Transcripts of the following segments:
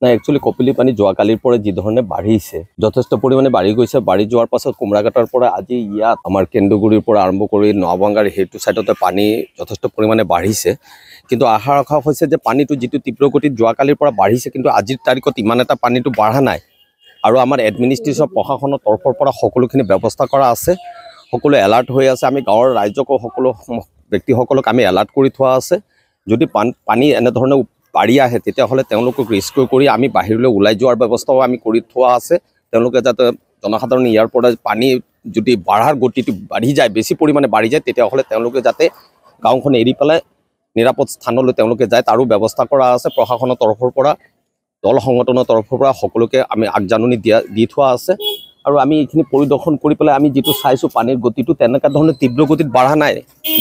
না একচুয়ালি কপিলি পানী যোৱাকালিৰ পৰা যি ধৰণে বাঢ়িছে যথেষ্ট পৰিমাণে বাঢ়ি গৈছে বাঢ়ি যোৱাৰ পাছত কুমৰাঘাটৰ পৰা আজি ইয়াত আমাৰ কেন্দুগুৰিৰ পৰা আৰম্ভ কৰি নৱাবাংগাৰ হেতু সাইডতে পানী যথেষ্ট পৰিমাণে বাঢ়িছে কিন্তু আশা ৰখা হৈছে যে পানীটো যিটো তীব্ৰ গতিত যোৱাকালিৰ পৰা বাঢ়িছে কিন্তু আজিৰ তাৰিখত ইমান এটা পানীটো বাঢ়া নাই আৰু আমাৰ এডমিনিষ্ট্ৰেশ্যন প্ৰশাসনৰ তৰফৰ পৰা সকলোখিনি ব্যৱস্থা কৰা আছে সকলো এলাৰ্ট হৈ আছে আমি গাঁৱৰ ৰাইজকো সকলো ব্যক্তিসকলক আমি এলাৰ্ট কৰি থোৱা আছে যদি পানী এনে ধৰণে বাঢ়ি আহে তেতিয়াহ'লে তেওঁলোকক ৰেস্কিউ কৰি আমি বাহিৰলৈ ওলাই যোৱাৰ ব্যৱস্থাও আমি কৰি থোৱা আছে তেওঁলোকে যাতে জনসাধাৰণ ইয়াৰ পৰা পানী যদি বাঢ়াৰ গতিটো বাঢ়ি যায় বেছি পৰিমাণে বাঢ়ি যায় তেতিয়াহ'লে তেওঁলোকে যাতে গাঁওখন এৰি পেলাই নিৰাপদ স্থানলৈ তেওঁলোকে যায় তাৰো ব্যৱস্থা কৰা আছে প্ৰশাসনৰ তৰফৰ পৰা দল সংগঠনৰ তৰফৰ পৰা সকলোকে আমি আগজাননী দি থোৱা আছে আৰু আমি এইখিনি পৰিদৰ্শন কৰি পেলাই আমি যেটো চাইছো পানীৰ গতিটো তেনেকা ধৰণে তীব্ৰ গতিত বাঢ়া নাই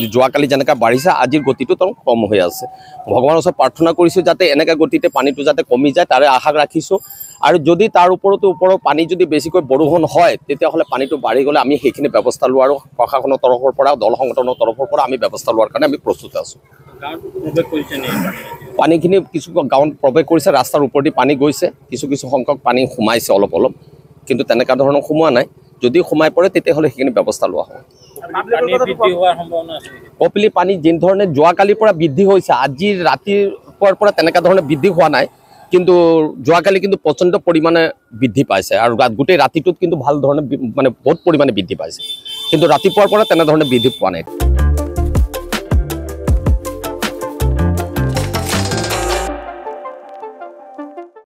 যোৱাকালি যেনেকা বাঢ়িছে আজিৰ গতিটো তো কম হৈ আছে ভগৱানৰ ওচৰত প্ৰাৰ্থনা কৰিছো যাতে এনেকা গতিতে পানীটো যাতে কমি যায় তাৰে আশা ৰাখিছো আৰু যদি তাৰ ওপৰত পানী যদি বেছিকৈ বৰষুণ হয় তেতিয়াহ'লে পানীটো বাঢ়ি গ'লে আমি সেইখিনি ব্যৱস্থা লোৱাৰ প্ৰশাসনৰ তৰফৰ পৰা দল সংগঠনৰ তৰফৰ পৰা আমি ব্যৱস্থা লোৱাৰ কাৰণে আমি প্ৰস্তুত আছো পানীখিনি কিছু গাঁৱত প্ৰৱেশ কৰিছে ৰাস্তাৰ ওপৰেদি পানী গৈছে কিছু সংখ্যক পানী সোমাইছে অলপ কিন্তু তেনেকা ধৰণৰ সোমোৱা নাই যদি সোমাই পৰে তেতিয়াহ'লে সেইখিনি ব্যৱস্থা লোৱা হ'ব কপিলি পানী যেন ধৰণে যোৱাকালিৰ পৰা বৃদ্ধি হৈছে আজি ৰাতিপুৱাৰ পৰা তেনেকা ধৰণে বৃদ্ধি হোৱা নাই কিন্তু যোৱাকালি কিন্তু প্ৰচণ্ড পৰিমাণে বৃদ্ধি পাইছে আৰু গোটেই ৰাতিটোত কিন্তু ভাল ধৰণে মানে বহুত পৰিমাণে বৃদ্ধি পাইছে কিন্তু ৰাতিপুৱাৰ পৰা তেনে ধৰণে বৃদ্ধি পোৱা নাই